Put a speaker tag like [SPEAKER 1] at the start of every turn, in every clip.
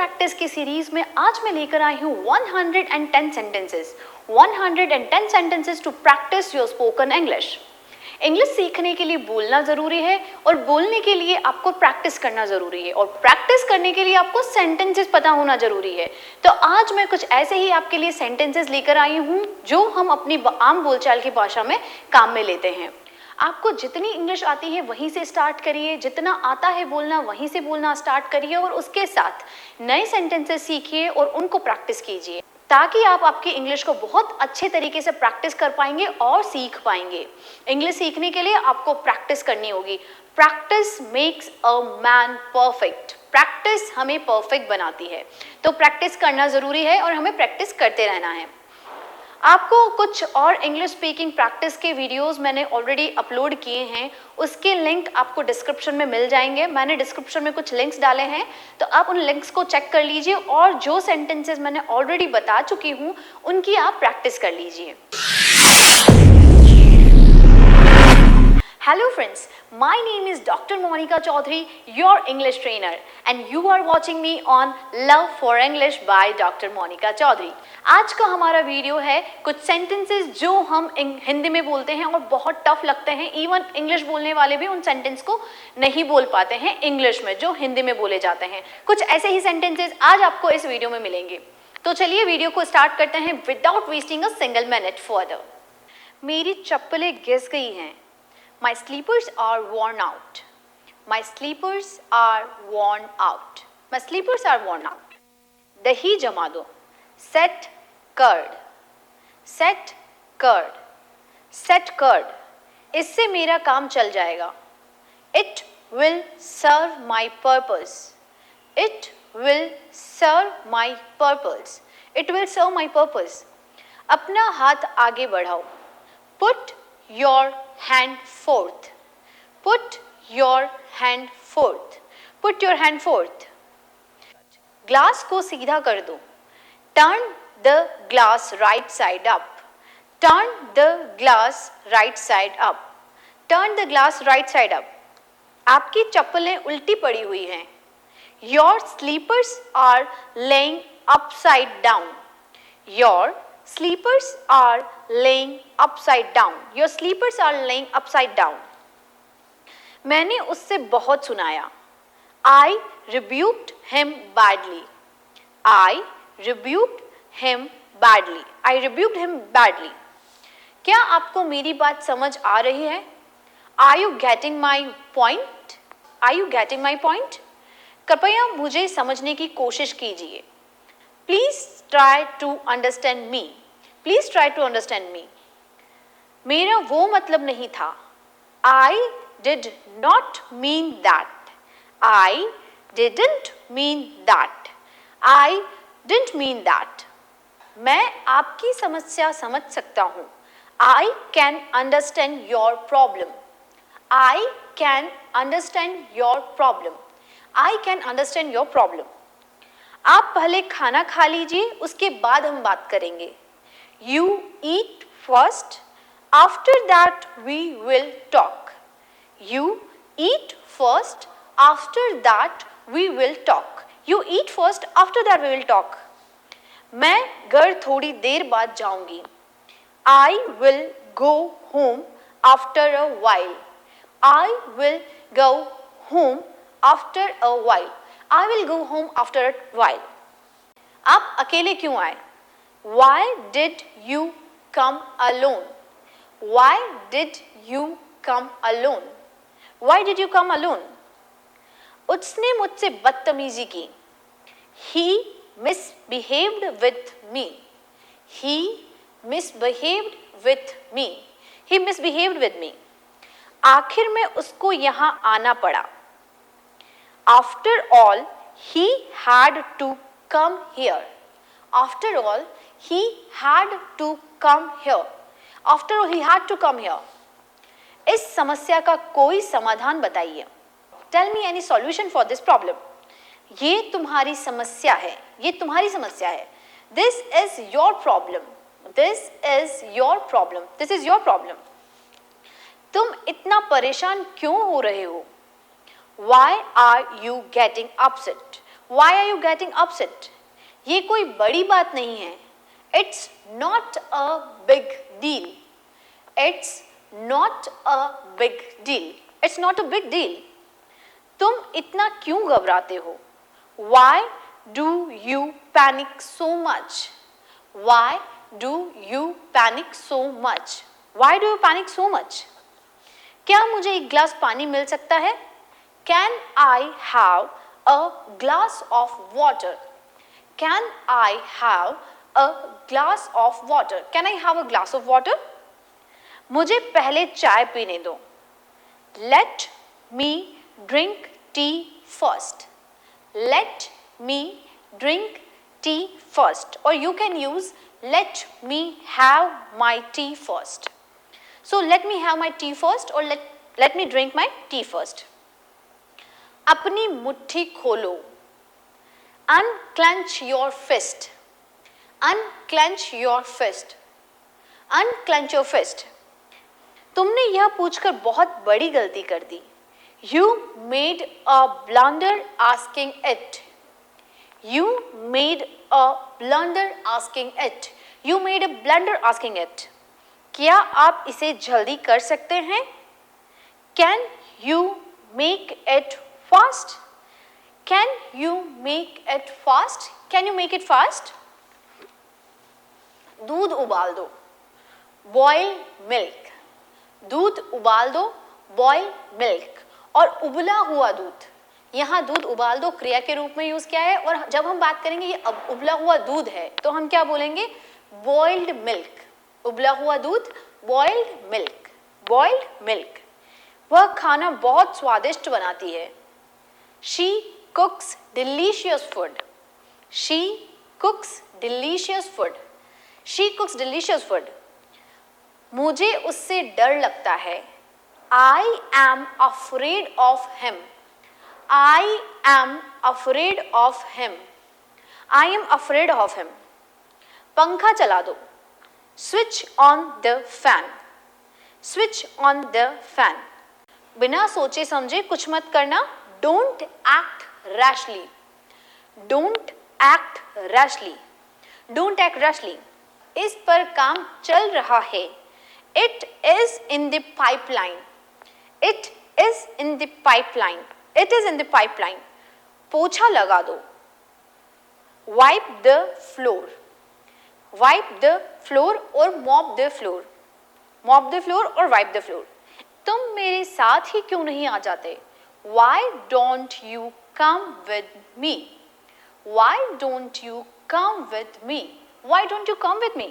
[SPEAKER 1] Practice की series में आज मैं लेकर आई हूँ 110 sentences 110 sentences to practice your spoken English. English सीखने के लिए बोलना ज़रूरी है और बोलने के लिए आपको प्रैक्टिस करना ज़रूरी है और प्रैक्टिस करने के लिए आपको सेंटेंसेस पता होना ज़रूरी है। तो आज मैं कुछ ऐसे ही आपके लिए सेंटेंसेस लेकर आई हूँ जो हम अपनी आम बोलचाल की भाषा में काम में लेते हैं। आपको जितनी इंग्लिश आती है वहीं से स्टार्ट करिए, जितना आता है बोलना वहीं से बोलना स्टार्ट करिए और उसके साथ नए सेंटेंसेस सीखिए और उनको प्रैक्टिस कीजिए ताकि आप आपकी इंग्लिश को बहुत अच्छे तरीके से प्रैक्टिस कर पाएंगे और सीख पाएंगे। इंग्लिश सीखने के लिए आपको प्रैक्टिस करनी होगी। Practice makes a man perfect. Practice हमें परफेक्ट बनाती है, तो प्रैक्टिस करना ज़रूरी है और हमें प्रैक्टिस करते रहना है। आपको कुछ और इंग्लिश स्पीकिंग प्रैक्टिस के वीडियोस मैंने ऑलरेडी अपलोड किए हैं, उसके लिंक आपको डिस्क्रिप्शन में मिल जाएंगे। मैंने डिस्क्रिप्शन में कुछ लिंक्स डाले हैं, तो आप उन लिंक्स को चेक कर लीजिए और जो सेंटेंसेस मैंने ऑलरेडी बता चुकी हूँ उनकी आप प्रैक्टिस कर लीजिए। Hello friends, my name is Dr. Monica Chaudhary, your English trainer, and you are watching me on Love for English by Dr. Monica Chaudhary. आज का हमारा वीडियो है कुछ सेंटेंसेस जो हम हिंदी में बोलते हैं और बहुत टफ लगते हैं। इवन इंग्लिश बोलने वाले भी उन सेंटेंस को नहीं बोल पाते हैं इंग्लिश में जो हिंदी में बोले जाते हैं। कुछ ऐसे ही सेंटेंसेस आज आपको इस वीडियो में मिलेंगे। तो चलिए वीडियो को स्टार्ट करते हैं without wasting a single minute further. मेरी चप्पलें घिस गई हैं। My sleepers are worn out. My sleepers are worn out. My sleepers are worn out. दही जमा दो. Set curd. Set curd. Set curd. इससे मेरा काम चल जाएगा. It will serve my purpose. It will serve my purpose. It will serve my purpose. अपना हाथ आगे बढ़ाओ. Put your hand forth. Put your hand forth. Put your hand forth. Glass को सीधा कर दो. Turn the glass right side up. Turn the glass right side up. Turn the glass right side up. आपकी चप्पलें उल्टी पड़ी हुई हैं. Your sleepers are laying upside down. Your sleepers are laying upside down. Your sleepers are laying upside down. मैंने उससे बहुत सुनाया. I rebuked him badly. I rebuked him badly. I rebuked him badly. क्या आपको मेरी बात समझ आ रही है? Are you getting my point? Are you getting my point? कृपया मुझे समझने की कोशिश कीजिए. Please try to understand me. Please try to understand me. मेरा वो मतलब नहीं था. I did not mean that. I didn't mean that. I didn't mean that. मैं आपकी समस्या समझ सकता हूँ. I can understand your problem. I can understand your problem. I can understand your problem. आप पहले खाना खा लीजिए, उसके बाद हम बात करेंगे. You eat first, after that we will talk. You eat first, after that we will talk. You eat first, after that we will talk. मैं घर थोड़ी देर बाद जाऊंगी. I will go home after a while. I will go home after a while. I will go home after a while. आप अकेले क्यों आए? Why did you come alone? Why did you come alone? Why did you come alone? उसने मुझसे बदतमीजी की. He misbehaved with me. He misbehaved with me. He misbehaved with me. आखिर में उसको यहाँ आना पड़ा. After all, he had to come here. After all, he had to come here. After all, he had to come here. इस समस्या का कोई समाधान बताइए. Tell me any solution for this problem. ये तुम्हारी समस्या है. ये तुम्हारी समस्या है. This is your problem. This is your problem. This is your problem. तुम इतना परेशान क्यों हो रहे हो? Why are you getting upset? Why are you getting upset? ये कोई बड़ी बात नहीं है. It's not a big deal. It's not a big deal. It's not a big deal. तुम इतना क्यों घबराते हो? Why do you panic so much? Why do you panic so much? Why do you panic so much? क्या मुझे एक glass पानी मिल सकता है? Can I have a glass of water? Can I have a glass of water? Can I have a glass of water? मुझे पहले चाय पीने दो. Let me drink tea first. Let me drink tea first. Or you can use let me have my tea first. So let me have my tea first or let me drink my tea first. अपनी मुट्ठी खोलो. Unclench your fist. Unclench your fist. Unclench your fist. तुमने यह पूछकर बहुत बड़ी गलती कर दी. You made a blunder asking it. You made a blunder asking it. You made a blunder asking it. क्या आप इसे जल्दी कर सकते हैं? Can you make it fast? Can you make it fast? Can you make it fast? दूध उबाल दो. Boil milk. दूध उबाल दो. Boil milk. और उबला हुआ दूध. यहाँ दूध उबाल दो क्रिया के रूप में यूज किया है और जब हम बात करेंगे ये अब उबला हुआ दूध है तो हम क्या बोलेंगे? Boiled milk. उबला हुआ दूध. Boiled milk. Boiled milk. वह खाना बहुत स्वादिष्ट बनाती है. She cooks delicious food. She cooks delicious food. She cooks delicious food. मुझे उससे डर लगता है. I am afraid of him. I am afraid of him. I am afraid of him. पंखा चला दो. Switch on the fan. Switch on the fan. बिना सोचे समझे कुछ मत करना. Don't act rashly. Don't act rashly. Don't act rashly. इस पर काम चल रहा है. It is in the pipeline. It is in the pipeline. It is in the pipeline. पोछा लगा दो. Wipe the floor. Wipe the floor or mop the floor. Mop the floor or wipe the floor. तुम मेरे साथ ही क्यों नहीं आ जाते? Why don't you come with me? Why don't you come with me? Why don't you come with me?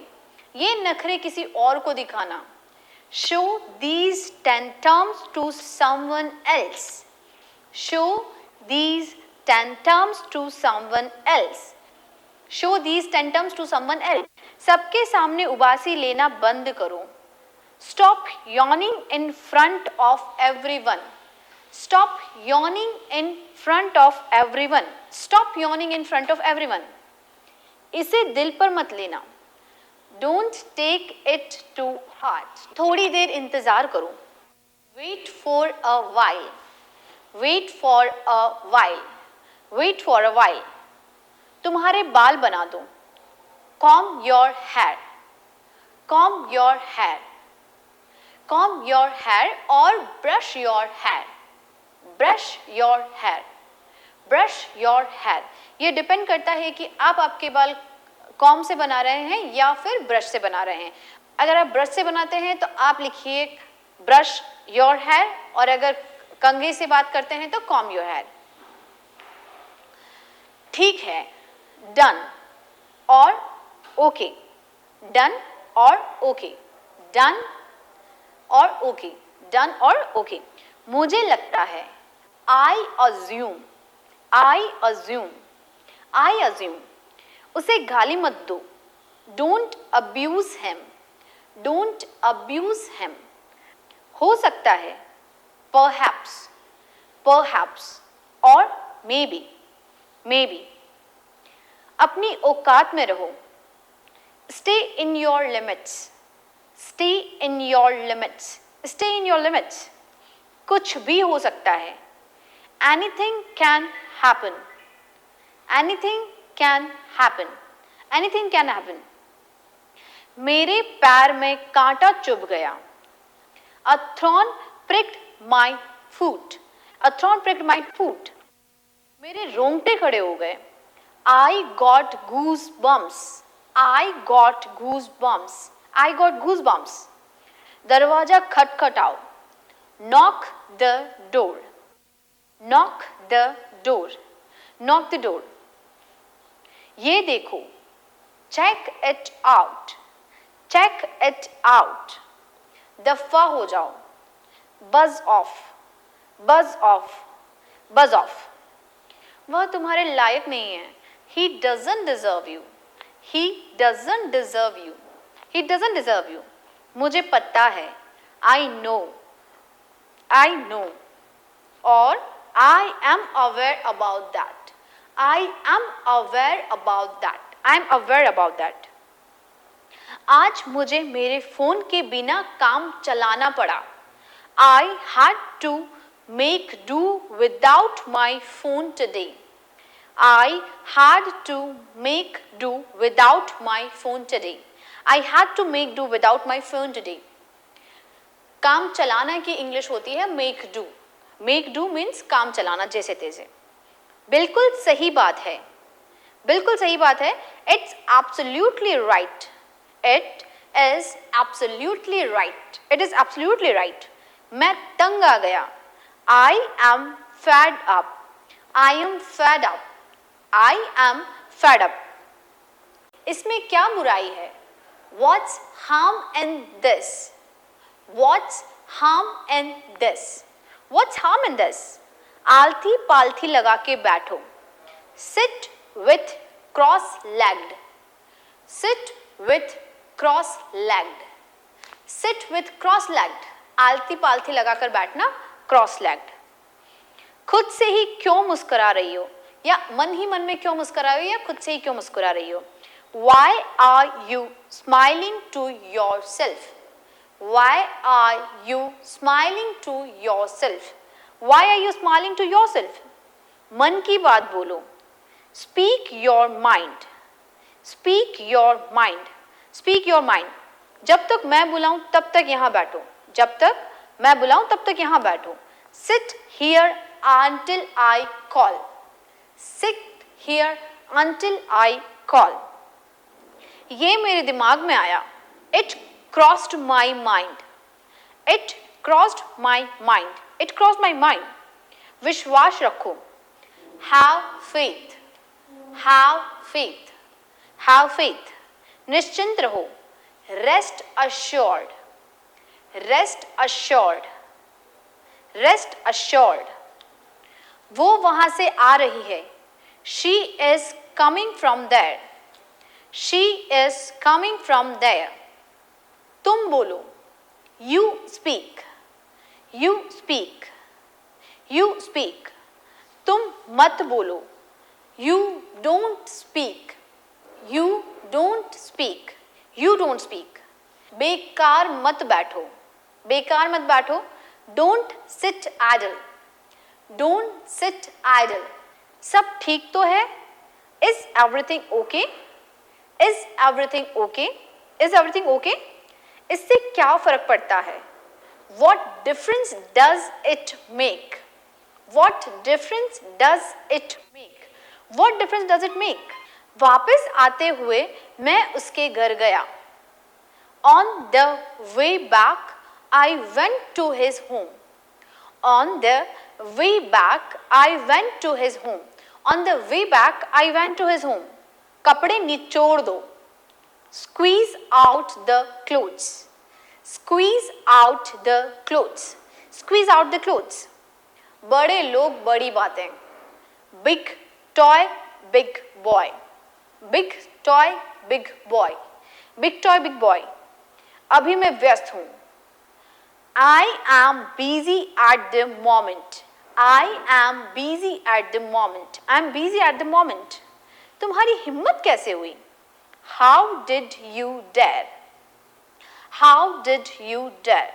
[SPEAKER 1] ये नखरे किसी और को दिखाना. Show these tantrums to someone else. Show these tantrums to someone else. Show these tantrums to someone else. सबके सामने उबासी लेना बंद करो. Stop yawning in front of everyone. Stop yawning in front of everyone. Stop yawning in front of everyone. इसे दिल पर मत लेना. Don't take it to heart. थोड़ी देर इंतजार करो. Wait for a while. Wait for a while. Wait for a while. तुम्हारे बाल बना दो. Comb your hair. Comb your hair. Comb your hair or brush your hair. Brush your hair. Brush your hair. ये depend करता है कि आप आपके बाल कॉम से बना रहे हैं या फिर ब्रश से बना रहे हैं. अगर आप ब्रश से बनाते हैं तो आप लिखिए ब्रश योर हेयर और अगर कंघे से बात करते हैं तो कॉम योर हेयर. ठीक है. डन और ओके. डन और ओके. डन और ओके. डन और ओके. मुझे लगता है. I assume. I assume. I assume. उसे गाली मत दो. Don't abuse him. Don't abuse him. हो सकता है. Perhaps. Perhaps. और maybe. Maybe. अपनी औकात में रहो. Stay in your limits. Stay in your limits. Stay in your limits. कुछ भी हो सकता है. Anything can happen. Anything can happen. Anything can happen. मेरे पैर में कांटा चुभ गया. A thorn pricked my foot. A thorn pricked my foot. मेरे रोंगटे खड़े हो गए. I got goosebumps. I got goosebumps. I got goosebumps. दरवाजा खटखटाओ. Knock the door. Knock the door. Knock the door. ये देखो. Check it out. Check it out. दफ़ा हो जाओ. Buzz off. Buzz off. Buzz off. वह तुम्हारे लायक नहीं है. He doesn't deserve you. He doesn't deserve you. He doesn't deserve you. मुझे पता है. I know. I know. और I am aware about that. I am aware about that. I am aware about that. आज मुझे मेरे phone के बिना काम चलाना पड़ा. I had to make do without my phone today. I had to make do without my phone today. I had to make do without my phone today. काम चलाना की इंग्लिश होती है make do. Make do means काम चलाना जैसे तैसे. बिल्कुल सही बात है. बिल्कुल सही बात है. It's absolutely right. It is absolutely right. It is absolutely right. मैं तंग आ गया. I am fed up. I am fed up. I am fed up. इसमें क्या बुराई है? What's harm in this? What's harm in this? What's harm in this? आलती पालथी लगा के बैठो. Sit with cross-legged. Sit with cross-legged. Sit with cross-legged. आलती पालथी लगाकर बैठना cross-legged. खुद से ही क्यों मुस्कुरा रही हो? या मन ही मन में क्यों मुस्कुरा रही हो या खुद से ही क्यों मुस्कुरा रही हो? Why are you smiling to yourself? Why are you smiling to yourself? Why are you smiling to yourself? मन की बात बोलो. Speak your mind. Speak your mind. Speak your mind. जब तक मैं बुलाऊं तब तक यहाँ बैठो. जब तक मैं बुलाऊं तब तक यहाँ बैठो. Sit here until I call. Sit here until I call. ये मेरे दिमाग में आया. It crossed my mind. It crossed my mind. It crossed my mind. विश्वास रखो. Have faith. Have faith. Have faith. निश्चिंत रहो. Rest assured. Rest assured. Rest assured. वो वहां से आ रही है. She is coming from there. She is coming from there. तुम बोलो. You speak. You speak. You speak. तुम मत बोलो. You don't speak. You don't speak. You don't speak. बेकार मत बैठो. बेकार मत बैठो. Don't sit idle. Don't sit idle. सब ठीक तो है? Is everything okay? Is everything okay? Is everything okay? इससे क्या फर्क पड़ता है? What difference does it make? What difference does it make? What difference does it make? वापस आते हुए मैं उसके घर गया. On the way back, I went to his home. On the way back, I went to his home. On the way back, I went to his home. कपड़े निचोड़ दो. Squeeze out the clothes. Squeeze out the clothes. Squeeze out the clothes. बड़े लोग बड़ी बातें. Big toy, big boy. Big toy, big boy. Big toy, big boy. अभी मैं व्यस्त हूँ. I am busy at the moment. I am busy at the moment. I am busy at the moment. तुम्हारी हिम्मत कैसे हुई? How did you dare? How did you dare?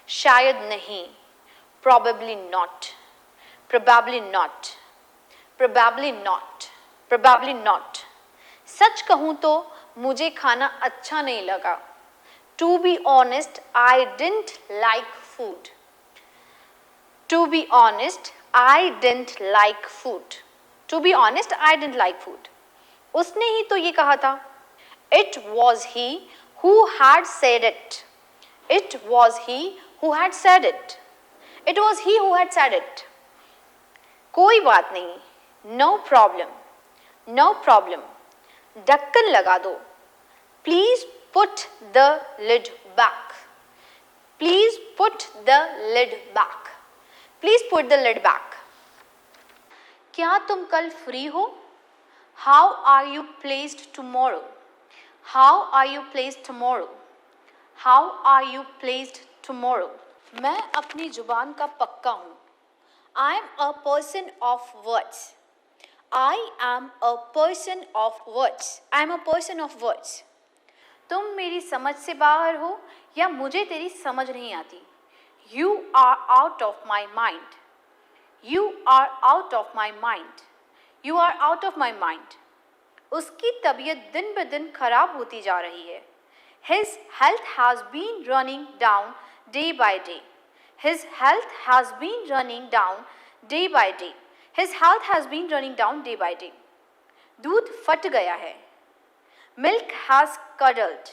[SPEAKER 1] शायद नहीं. Probably not. Probably not. Probably not. Probably not. सच कहूँ तो मुझे खाना अच्छा नहीं लगा. To be honest, I didn't like food. To be honest, I didn't like food. To be honest, I didn't like food. उसने ही तो ये कहा था. It was he who had said it. It was he who had said it. It was he who had said it. कोई बात नहीं. No problem. No problem. ढक्कन लगा दो. Please put the lid back. Please put the lid back. Please put the lid back. क्या तुम कल free हो? How are you placed tomorrow? How are you placed tomorrow? How are you placed tomorrow? मैं अपनी जुबान का पक्का हूँ. I am a person of words. I am a person of words. I am a person of words. तुम मेरी समझ से बाहर हो या मुझे तेरी समझ नहीं आती. You are out of my mind. You are out of my mind. You are out of my mind. उसकी तबीयत दिन ब दिन खराब होती जा रही है. His health has been running down day by day. His health has been running down day by day. His health has been running down day by day. दूध फट गया है. Milk has curdled.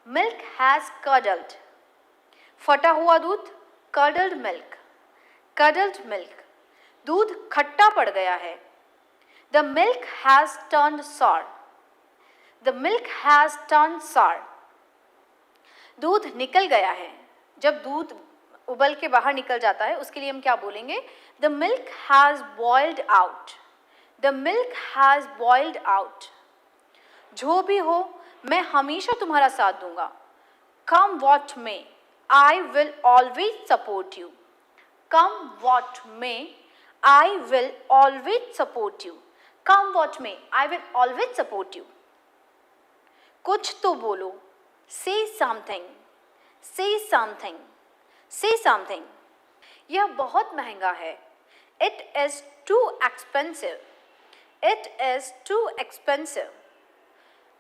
[SPEAKER 1] Milk has curdled. फटा हुआ दूध. Curdled milk. Curdled milk. दूध खट्टा पड़ गया है. The milk has turned sour. The milk has turned sour. दूध निकल गया है. जब दूध उबल के बाहर निकल जाता है उसके लिए हम क्या बोलेंगे? The milk has boiled out. The milk has boiled out. जो भी हो मैं हमेशा तुम्हारा साथ दूंगा. Come what may, I will always support you. Come what may, I will always support you. Come what may, I will always support you. कुछ तो बोलो. Say something. Say something. Say something. यह बहुत महंगा है. It is too expensive. It is too expensive.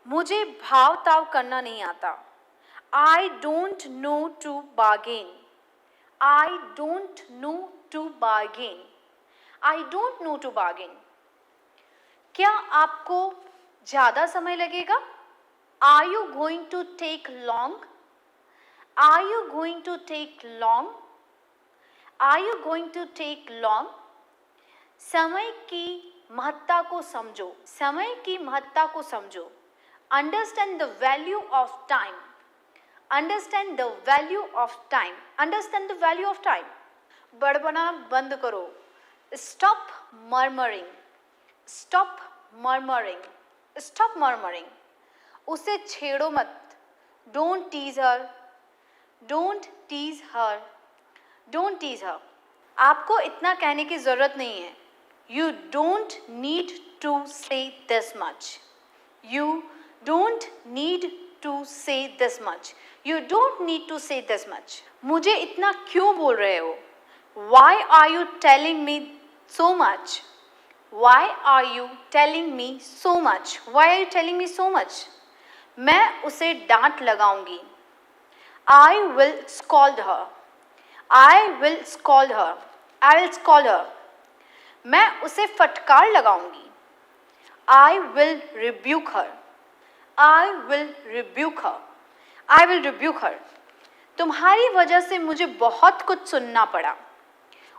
[SPEAKER 1] मुझे भाव ताव करना नहीं आता. I don't know to bargain. I don't know to bargain. I don't know to bargain. क्या आपको ज़्यादा समय लगेगा? Are you going to take long? Are you going to take long? Are you going to take long? समय की महत्ता को समझो. समय की महत्ता को समझो. Understand the value of time. Understand the value of time. Understand the value of time. बड़बड़ाना बंद करो. Stop murmuring. Stop murmuring. Stop murmuring. उसे छेड़ो मत. Don't tease her. Don't tease her. Don't tease her. आपको इतना कहने की ज़रूरत नहीं है. You don't need to say this much. You don't need to say this much. You don't need to say this much. मुझे इतना क्यों बोल रहे हो? Why are you telling me so much? Why are you telling me so much? Why are you telling me so much? मैं उसे डांट लगाऊंगी. I will scold her. I will scold her. I will scold her. मैं उसे फटकार लगाऊंगी. I will rebuke her. I will rebuke her. I will rebuke her. तुम्हारी वजह से मुझे बहुत कुछ सुनना पड़ा.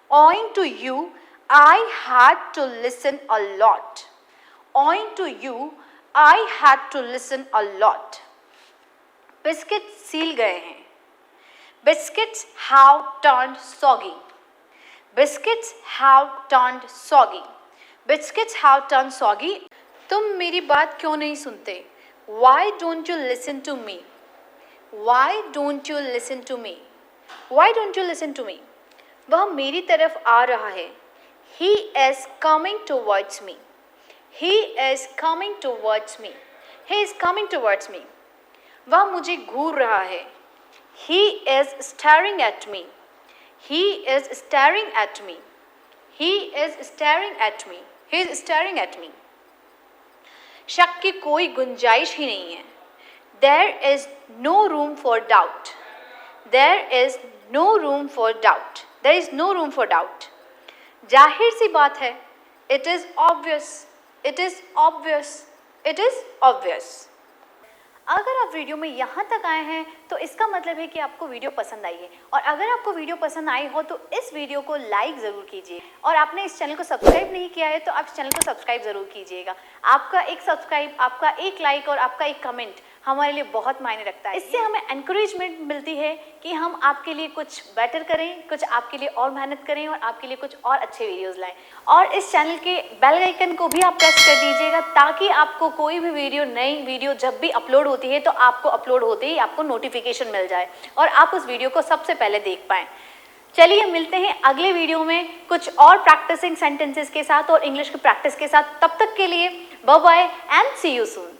[SPEAKER 1] Owing to you, I had to listen a lot. Owing to you, I had to listen a lot. Biscuit seal गए हैं. Biscuits have turned soggy. Biscuits have turned soggy. Biscuits have turned soggy. तुम मेरी बात क्यों नहीं सुनते? Why don't you listen to me? Why don't you listen to me? Why don't you listen to me? वह मेरी तरफ आ रहा है. He is coming towards me. He is coming towards me. He is coming towards me. वह मुझे घूर रहा है. He is staring at me. He is staring at me. He is staring at me. He is staring at me. शक की कोई गुंजाइश ही नहीं है। There is no room for doubt. There is no room for doubt. There is no room for doubt. जाहिर सी बात है, It is obvious. It is obvious. It is obvious. अगर आप वीडियो में यहाँ तक आए हैं तो इसका मतलब है कि आपको वीडियो पसंद आई है, और अगर आपको वीडियो पसंद आई हो तो इस वीडियो को लाइक ज़रूर कीजिए, और आपने इस चैनल को सब्सक्राइब नहीं किया है तो आप इस चैनल को सब्सक्राइब ज़रूर कीजिएगा। आपका एक सब्सक्राइब, आपका एक लाइक और आपका एक कमेंट हमारे लिए बहुत मायने रखता है। इससे हमें एनकरेजमेंट मिलती है कि हम आपके लिए कुछ बेटर करें, कुछ आपके लिए और मेहनत करें और आपके लिए कुछ और अच्छे वीडियोस लाएं। और इस चैनल के बेल आइकन को भी आप प्रेस कर दीजिएगा ताकि आपको कोई भी वीडियो, नई वीडियो जब भी अपलोड होती है तो आपको अपलोड होते ही आपको नोटिफिकेशन मिल जाए और आप उस वीडियो को सबसे पहले देख पाएँ। चलिए मिलते हैं अगले वीडियो में कुछ और प्रैक्टिसिंग सेंटेंसेस के साथ और इंग्लिश की प्रैक्टिस के साथ। तब तक के लिए bye bye and see you soon.